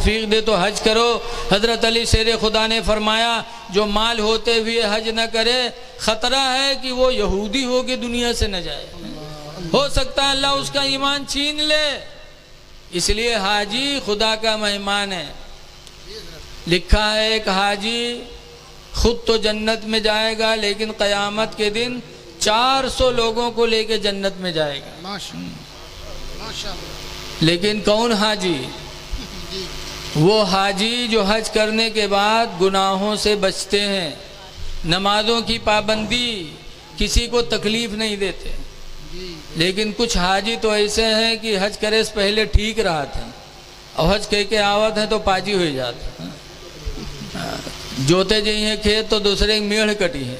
तौफीक दे तो हज करो। हज़रत अली शेर खुदा ने फरमाया जो माल होते हुए हज न करे ख़तरा है कि वो यहूदी हो के दुनिया से न जाए, हो सकता है अल्लाह उसका ईमान छीन ले। इसलिए हाजी खुदा का मेहमान है। लिखा है एक हाजी खुद तो जन्नत में जाएगा लेकिन क़यामत के दिन 400 लोगों को लेके जन्नत में जाएगा। लेकिन कौन हाजी? वो हाजी जो हज करने के बाद गुनाहों से बचते हैं, नमाजों की पाबंदी, किसी को तकलीफ नहीं देते। लेकिन कुछ हाजी तो ऐसे हैं कि हज करे से पहले ठीक रहा था और हज कह के आवत है तो पाजी हो जाता है। जोते जी हैं खेत तो दूसरे की मेढ़ कटी है,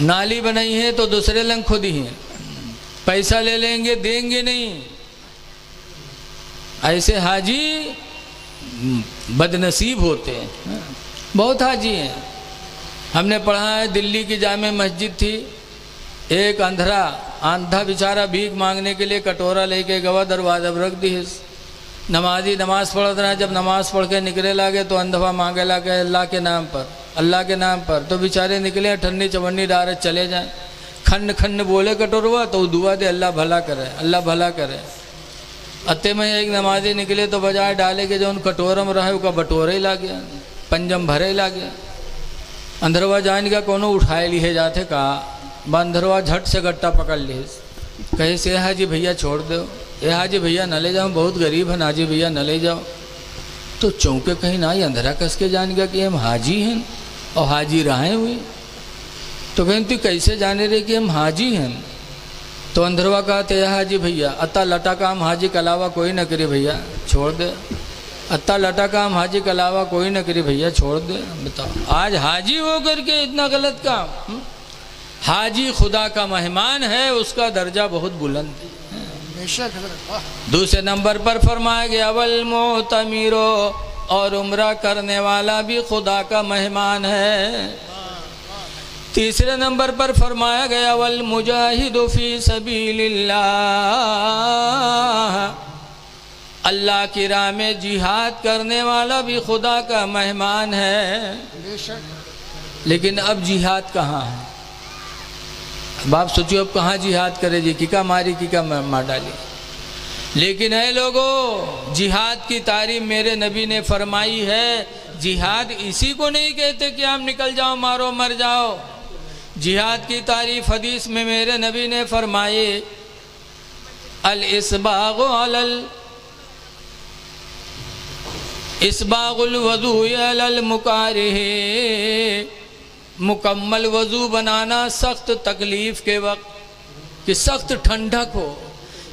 नाली बनाई है तो दूसरे लंग खुदी है, पैसा ले लेंगे देंगे नहीं। ऐसे हाजी बदनसीब होते हैं। बहुत हाजी हैं। हमने पढ़ा है दिल्ली की जामे मस्जिद थी, एक आंधा बेचारा भीख मांगने के लिए कटोरा लेके गवा, दरवाजा पर रख दी। नमाजी नमाज पढ़ रहा है, जब नमाज पढ़ के निकले लागे तो अंधवा मांगे लागे अल्लाह के नाम पर, अल्लाह के नाम पर। तो बेचारे निकले ठन्नी चवन्नी डारे चले जाए, खन्न खन्न बोले कटोरवा तो दुआ दे अल्लाह भला करे, अल्लाह भला करे। अत्ते में एक नमाजी निकले तो बजाय डाले के जो उन कटोरम रहे उसका बटोरे ही ला गया, पंजम भरे ही ला गया। अंधरवा जान का कोनो उठाए लिए जाते कहा, बंधरवा झट से गट्टा पकड़ लिए, कहे से हाजी भैया छोड़ दो, ए हाजी भैया न ले जाओ, बहुत गरीब है, हाजी भैया न ले जाओ। तो चौंके कहीं ना अंधेरा कस के जान गया कि हम हाजी हैं और हाजी रहे हुए। तो कहीं तू कैसे जाने रहे कि हम हाजी हैं? तो अंधरवा कहते हाजी भैया अत्ता लटा काम हाजी के अलावा कोई न करे भैया छोड़ दे, अत्ता लटा काम हाजी के अलावा कोई न करे भैया छोड़ दे। बताओ आज हाजी हो करके इतना गलत काम। हाजी खुदा का मेहमान है, उसका दर्जा बहुत बुलंद है। दूसरे नंबर पर फरमाया गया वल मोतमीरो, और उम्रा करने वाला भी खुदा का मेहमान है। तीसरे नंबर पर फरमाया गया वल मुजाहिदु फी सबीलिल्लाह, अल्लाह की राह में जिहाद करने वाला भी खुदा का मेहमान है। लेकिन अब जिहाद कहाँ है? बाप सोचियो अब कहाँ जिहाद करे जी, किका मारी किका मार डाली। लेकिन है लोगों, जिहाद की तारीफ मेरे नबी ने फरमाई है। जिहाद इसी को नहीं कहते कि आप निकल जाओ मारो मर जाओ। जिहाद की तारीफ हदीस में मेरे नबी ने फरमाई अल इसबागु अलल इसबागुल वज़ू अलल मुकारिह, मुकम्मल वज़ू बनाना सख्त तकलीफ़ के वक्त, कि सख्त ठंडक हो,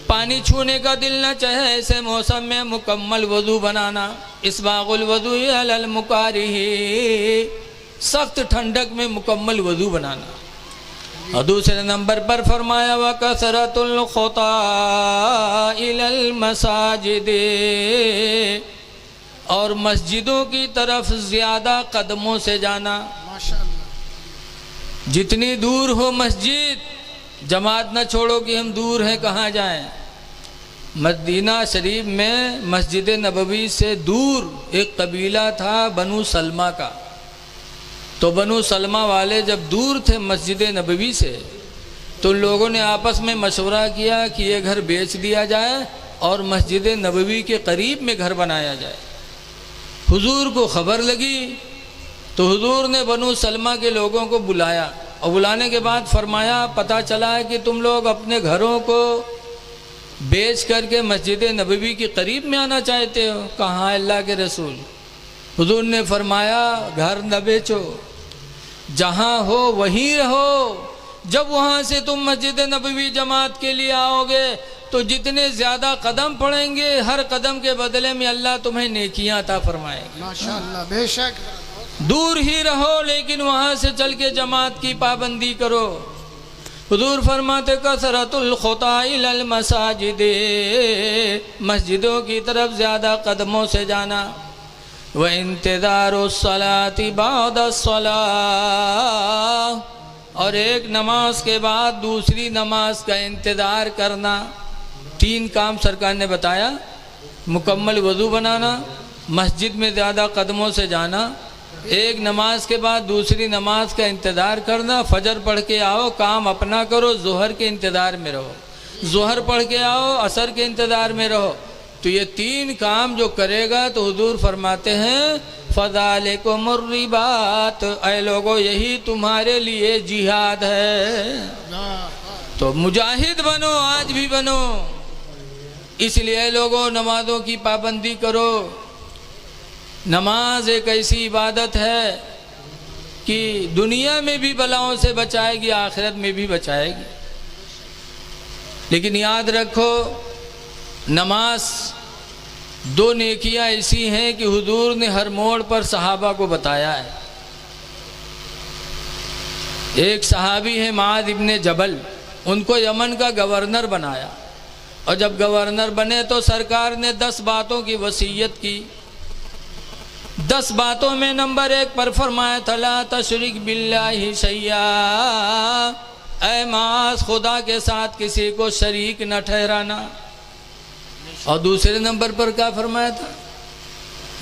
पानी छूने का दिल न चाहे, ऐसे मौसम में मुकम्मल वज़ू बनाना। इसबागुल वज़ू अलल मुकारिह, सख्त ठंडक में मुकम्मल वज़ू बनाना। और दूसरे नंबर पर फरमाया व कसरतुल खुता इलल मसाजिद, और मस्जिदों की तरफ ज़्यादा कदमों से जाना। जितनी दूर हो मस्जिद, जमात न छोड़ो कि हम दूर हैं कहाँ जाएं। मदीना शरीफ में मस्जिद नबवी से दूर एक कबीला था बनु सलमा का। तो बनु सलमा वाले जब दूर थे मस्जिद नबवी से, तो लोगों ने आपस में मशवरा किया कि ये घर बेच दिया जाए और मस्जिद नबवी के करीब में घर बनाया जाए। हुजूर को खबर लगी तो हुजूर ने बनु सलमा के लोगों को बुलाया, और बुलाने के बाद फरमाया पता चला है कि तुम लोग अपने घरों को बेच करके मस्जिद नबवी के करीब में आना चाहते हो। कहाँ अल्लाह के रसूल? हुजूर ने फरमाया घर न बेचो, जहाँ हो वहीं रहो। जब वहाँ से तुम मस्जिद नबवी जमात के लिए आओगे तो जितने ज़्यादा कदम पड़ेंगे, हर कदम के बदले में अल्लाह तुम्हें नेकियां अता फरमाएगा। माशाअल्लाह, बेशक। दूर ही रहो लेकिन वहाँ से चल के जमात की पाबंदी करो। हुजूर फरमाते कसरतुल खुता इलल मसाजिद, मस्जिदों की तरफ ज़्यादा कदमों से जाना। व इंतज़ारुस सलाति बादस सलाह, और एक नमाज के बाद दूसरी नमाज का इंतज़ार करना। तीन काम सरकार ने बताया। मुकम्मल वज़ू बनाना, मस्जिद में ज़्यादा कदमों से जाना, एक नमाज के बाद दूसरी नमाज का इंतज़ार करना, फजर पढ़ के आओ, काम अपना करो, ज़ोहर के इंतज़ार में रहो, ज़ोहर पढ़ के आओ, असर के इंतज़ार में रहो। तो ये 3 काम जो करेगा तो हुजूर फरमाते हैं फ़ज़ालिकुमुर रिबात, ऐ लोगों यही तुम्हारे लिए जिहाद है। तो मुजाहिद बनो, आज भी बनो। इसलिए लोगों नमाज़ों की पाबंदी करो। नमाज एक ऐसी इबादत है कि दुनिया में भी बलाओं से बचाएगी, आखिरत में भी बचाएगी। लेकिन याद रखो, नमाज 2 नेकियां ऐसी हैं कि हुजूर ने हर मोड़ पर सहाबा को बताया है। एक सहाबी है मुआज़ इब्ने जबल, उनको यमन का गवर्नर बनाया, और जब गवर्नर बने तो सरकार ने 10 बातों की वसीयत की। 10 बातों में नंबर 1 पर फरमाया था ला तशरिक बिल्लाहि शैया, ऐ मुआज़ खुदा के साथ किसी को शरीक न ठहराना। और दूसरे नंबर पर क्या फरमाया था,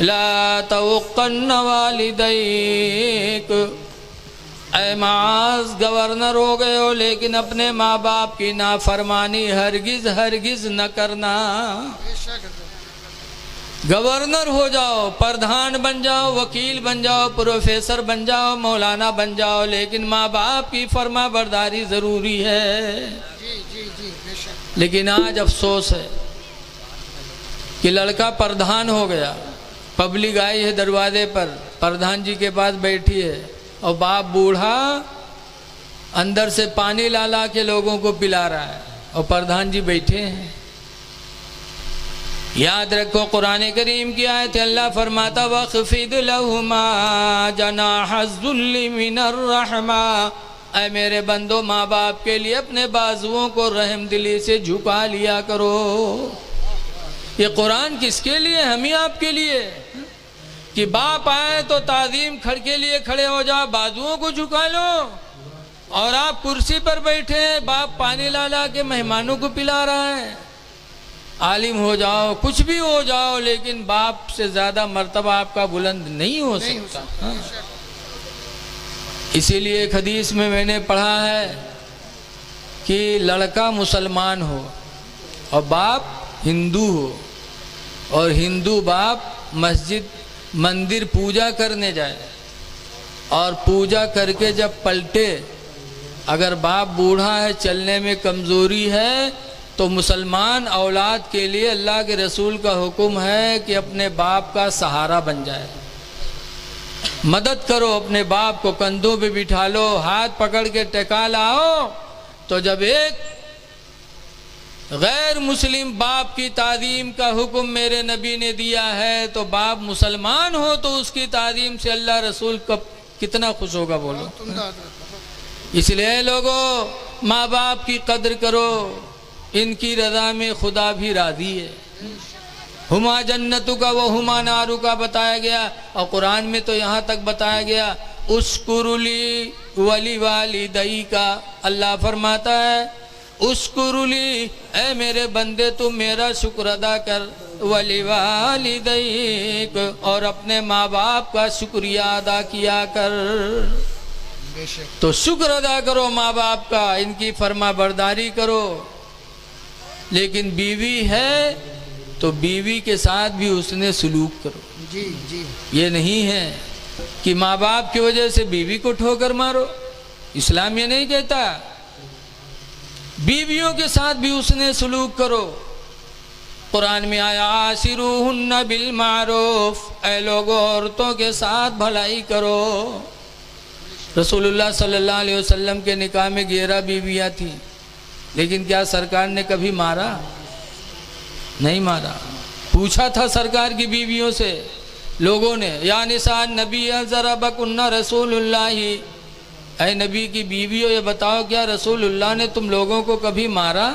ला तउक्कन्न वालिदैक, ऐ मुआज़ गवर्नर हो गए हो लेकिन अपने माँ बाप की नाफरमानी हरगिज हरगिज न करना। गवर्नर हो जाओ, प्रधान बन जाओ, वकील बन जाओ, प्रोफेसर बन जाओ, मौलाना बन जाओ, लेकिन माँ बाप की फर्मा बरदारी ज़रूरी है। लेकिन आज अफसोस है कि लड़का प्रधान हो गया, पब्लिक आई है दरवाजे पर, प्रधान जी के पास बैठी है, और बाप बूढ़ा अंदर से पानी ला ला के लोगों को पिला रहा है, और प्रधान जी बैठे हैं। याद रखो, कुरान करीम की आयत अल्लाह फरमाता वख़्फ़िद लहुमा जनाहज़्ज़ुल्लि मिनर रहमा, ऐ मेरे बंदो माँ बाप के लिए अपने बाजुओं को रहम दिली से झुका लिया करो। ये कुरान किसके लिए? हम ही आपके लिए, कि बाप आए तो ताज़ीम खड़ के लिए खड़े हो जाओ, बाजुओं को झुका लो, और आप कुर्सी पर बैठे हैं, बाप पानी ला ला के मेहमानों को पिला रहा है। आलिम हो जाओ, कुछ भी हो जाओ, लेकिन बाप से ज़्यादा मर्तबा आपका बुलंद नहीं हो सकता। इसीलिए एक हदीस में मैंने पढ़ा है कि लड़का मुसलमान हो और बाप हिंदू हो, और हिंदू बाप मस्जिद मंदिर पूजा करने जाए, और पूजा करके जब पलटे, अगर बाप बूढ़ा है, चलने में कमज़ोरी है, तो मुसलमान औलाद के लिए अल्लाह के रसूल का हुक्म है कि अपने बाप का सहारा बन जाए, मदद करो, अपने बाप को कंधों पे बिठा लो, हाथ पकड़ के टेका लाओ। तो जब एक गैर मुस्लिम बाप की ताज़ीम का हुक्म मेरे नबी ने दिया है, तो बाप मुसलमान हो तो उसकी ताज़ीम से अल्लाह रसूल कब कितना खुश होगा, बोलो। इसलिए लोगों, माँ बाप की कदर करो, इनकी रज़ा में खुदा भी राज़ी है। हुमा जन्नतु का वो हुमा नारू का बताया गया, और कुरान में तो यहाँ तक बताया गया उस्कुरुली वली वालिदै का। अल्लाह फरमाता है उस्कुरुली, ऐ मेरे बंदे तुम मेरा शुक्र अदा कर, वली वालिदैक, और अपने माँ बाप का शुक्रिया अदा किया कर। तो शुक्र अदा करो माँ बाप का, इनकी फर्मा बरदारी करो। लेकिन बीवी है तो बीवी के साथ भी उसने सलूक करो। जी जी, ये नहीं है कि माँ बाप की वजह से बीवी को ठोकर मारो, इस्लाम ये नहीं कहता। बीवियों के साथ भी उसने सलूक करो। कुरान में आया आशिरूहुन्ना बिल मारूफ, ऐ लोगों औरतों के साथ भलाई करो। रसूलुल्लाह सल्लल्लाहु अलैहि वसल्लम के निकाह में 11 बीवियाँ थी, लेकिन क्या सरकार ने कभी मारा? नहीं मारा। पूछा था सरकार की बीवियों से लोगों ने, या निसान नबी ज़रबकुन्ना रसूलुल्लाही, ऐ नबी की बीवियों ये बताओ क्या रसूलुल्लाह ने तुम लोगों को कभी मारा?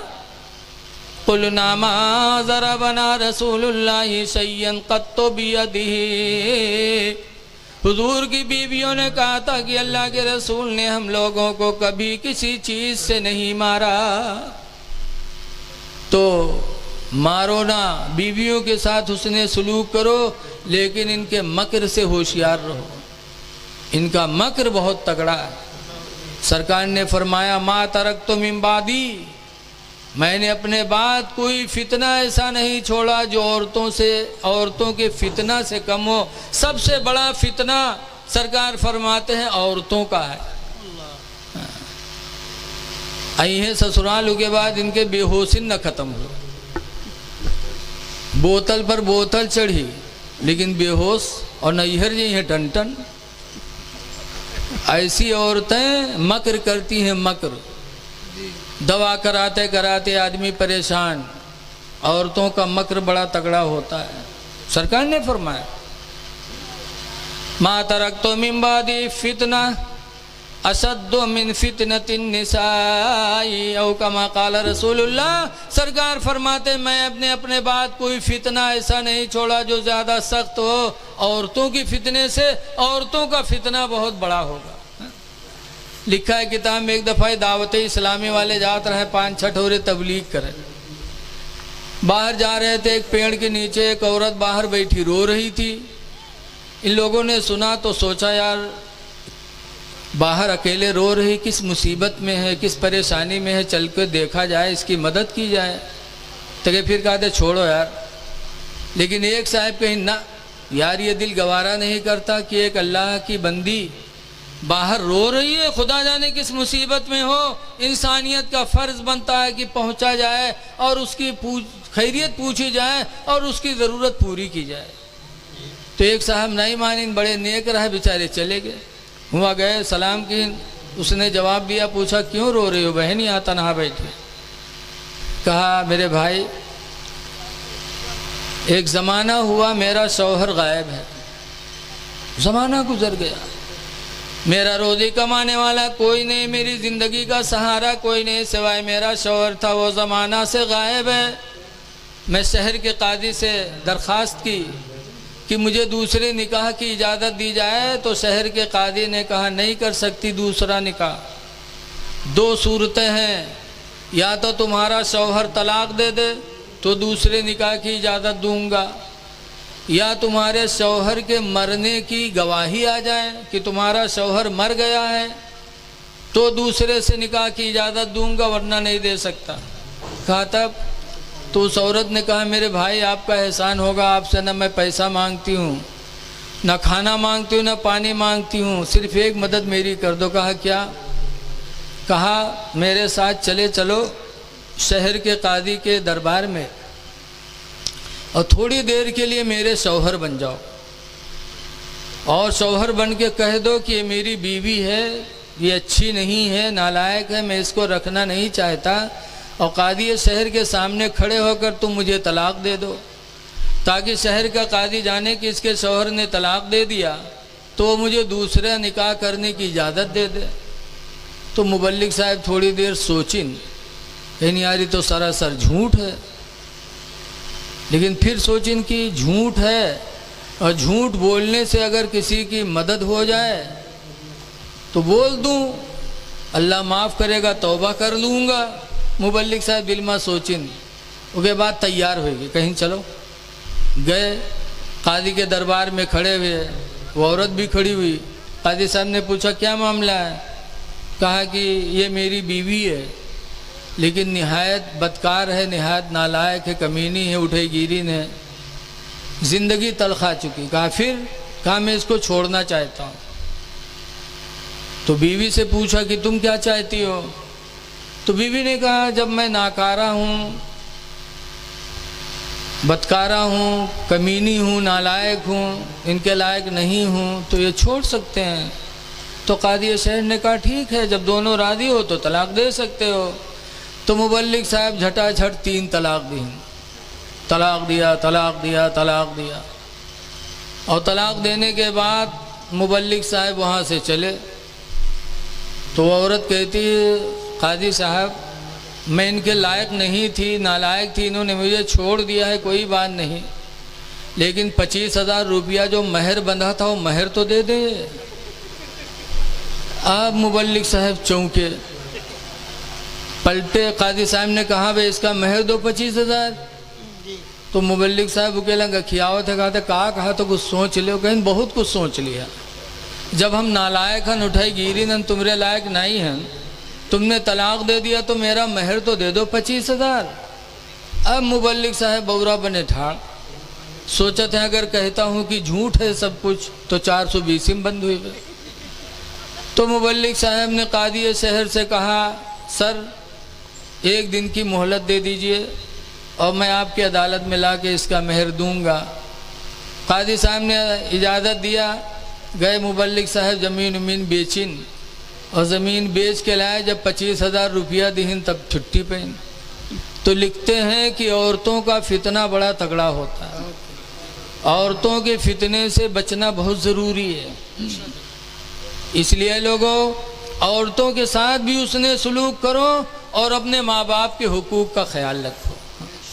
कुलना मा ज़रबना रसूलुल्लाही शय्यन क़त्तु बियदिही। हुजूर की बीवियों ने कहा था कि अल्लाह के रसूल ने हम लोगों को कभी किसी चीज़ से नहीं मारा। तो मारो ना, बीवियों के साथ उसने सलूक करो, लेकिन इनके मकर से होशियार रहो, इनका मकर बहुत तगड़ा है। सरकार ने फरमाया मा तरक्तु मिन बादी, मैंने अपने बाद कोई फितना ऐसा नहीं छोड़ा जो औरतों के फितना से कम हो। सबसे बड़ा फितना सरकार फरमाते हैं औरतों का है। आई है ससुराल के बाद इनके बेहोशी न खत्म हो, बोतल पर बोतल चढ़ी लेकिन बेहोश, और नैहर जी हैं टन टन। ऐसी औरतें मकर करती हैं, मकर। दवा कराते कराते आदमी परेशान, औरतों का मकर बड़ा तगड़ा होता है। सरकार ने फरमाया मा तरक्तु मिन बादी फितना अशद्दु मिन फितनतिन निसाई औ कमा काल रसूलुल्लाह। सरकार फरमाते मैं अपने बाद कोई फितना ऐसा नहीं छोड़ा जो ज़्यादा सख्त हो औरतों की फितने से। औरतों का फितना बहुत बड़ा होगा। लिखा है किताब में, एक दफ़ा दावत इस्लामी वाले जाते रहे, 5-6 ठोरे तबलीग करें। बाहर जा रहे थे, एक पेड़ के नीचे एक औरत बाहर बैठी रो रही थी। इन लोगों ने सुना तो सोचा यार बाहर अकेले रो रही, किस मुसीबत में है, किस परेशानी में है, चल के देखा जाए, इसकी मदद की जाए। तो फिर कहते छोड़ो यार। लेकिन एक साहब कहीं ना यार, ये दिल गवारा नहीं करता कि एक अल्लाह की बंदी बाहर रो रही है, खुदा जाने किस मुसीबत में हो। इंसानियत का फ़र्ज़ बनता है कि पहुंचा जाए और उसकी खैरियत पूछी जाए और उसकी ज़रूरत पूरी की जाए। तो एक साहब नहीं माने, बड़े नेक रहे, बेचारे चले गए। हुआ गए, सलाम की, उसने जवाब दिया, पूछा क्यों रो रही हो बहन, यहाँ तनहा बैठी। कहा मेरे भाई एक ज़माना हुआ मेरा शौहर गायब है, ज़माना गुजर गया, मेरा रोज़ी कमाने वाला कोई नहीं, मेरी ज़िंदगी का सहारा कोई नहीं सिवाय मेरा शौहर था, वो ज़माना से गायब है। मैं शहर के काजी से दरख्वास्त की कि मुझे दूसरे निकाह की इजाज़त दी जाए, तो शहर के काजी ने कहा नहीं कर सकती दूसरा निकाह। 2 सूरतें हैं, या तो तुम्हारा शौहर तलाक दे दे तो दूसरे निकाह की इजाज़त दूंगा, या तुम्हारे शौहर के मरने की गवाही आ जाए कि तुम्हारा शौहर मर गया है तो दूसरे से निकाह की इजाज़त दूंगा, वरना नहीं दे सकता। कहा तब तो उस औरत ने कहा मेरे भाई आपका एहसान होगा, आपसे न मैं पैसा मांगती हूँ, न खाना मांगती हूँ, न पानी मांगती हूँ, सिर्फ एक मदद मेरी कर दो। कहा क्या? कहा मेरे साथ चले चलो शहर के काजी के दरबार में और थोड़ी देर के लिए मेरे शौहर बन जाओ, और शौहर बन के कह दो कि ये मेरी बीवी है, ये अच्छी नहीं है, नालायक है, मैं इसको रखना नहीं चाहता, और कादी शहर के सामने खड़े होकर तुम मुझे तलाक दे दो, ताकि शहर का कादी जाने कि इसके शौहर ने तलाक दे दिया तो मुझे दूसरा निकाह करने की इजाज़त दे दे। तो मुबल्लिग साहब थोड़ी देर सोचिन, यार तो सरासर झूठ है, लेकिन फिर सोचिन कि झूठ है और झूठ बोलने से अगर किसी की मदद हो जाए तो बोल दूं, अल्लाह माफ़ करेगा, तौबा कर लूँगा। मुबल्लिग साहब बिल्मा सोचिन, उसके बाद तैयार होगी, कहीं चलो गए। कादी के दरबार में खड़े हुए, वो औरत भी खड़ी हुई। कादी साहब ने पूछा क्या मामला है? कहा कि ये मेरी बीवी है, लेकिन निहायत बदकार है, निहायत नालायक है, कमीनी है, उठेगिरी है, ज़िंदगी तल्ख आ चुकी। कहा फिर? कहा मैं इसको छोड़ना चाहता हूँ। तो बीवी से पूछा कि तुम क्या चाहती हो? तो बीवी ने कहा जब मैं नाकारा हूँ, बदकारा हूँ, कमीनी हूँ, नालायक हूँ, इनके लायक नहीं हूँ, तो ये छोड़ सकते हैं। तो कादी शहर ने कहा ठीक है, जब दोनों राज़ी हो तो तलाक दे सकते हो। तो मुबल्लिग साहब झटाझट 3 तलाक दी, तलाक दिया, तलाक दिया, तलाक दिया। और तलाक देने के बाद मुबल्लिग साहब वहाँ से चले। तो वो औरत कहती है काजी साहब मैं इनके लायक नहीं थी, नालायक थी, इन्होंने मुझे छोड़ दिया है, कोई बात नहीं, लेकिन 25,000 रुपया जो महर बंधा था वो महर तो दे दे। अब मुबल्लिग साहब चौंके, पलटे। काजी साहब ने कहा भाई इसका महर दो 25,000। तो मुबल्लिक साहब अकेला गखियावत थे, कहा तो कुछ सोच लियो। कहीं बहुत कुछ सोच लिया। जब हम नालायक हन उठाई गिरी न तुमरे लायक नहीं हैं, तुमने तलाक दे दिया तो मेरा महर तो दे दो 25,000। अब मुबल्लिक साहब बौरा बने ठाड़, सोचते हैं अगर कहता हूँ कि झूठ है सब कुछ तो 420 में बंद हुई। तो मुबल्लिक साहब ने कादी शहर से कहा, सर 1 दिन की मोहलत दे दीजिए और मैं आपकी अदालत में ला के इसका महर दूंगा। कादी साहब ने इजाज़त दिया। गए मुबल्लिक साहब ज़मीन उमीन बेचिन और ज़मीन बेच के लाए। जब 25,000 रुपया दीन तब छुट्टी पहन। तो लिखते हैं कि औरतों का फितना बड़ा तगड़ा होता है, औरतों के फितने से बचना बहुत ज़रूरी है। इसलिए लोगों, औरतों के साथ भी उसने सलूक करो और अपने माँ बाप के हुकूक का ख्याल रखो।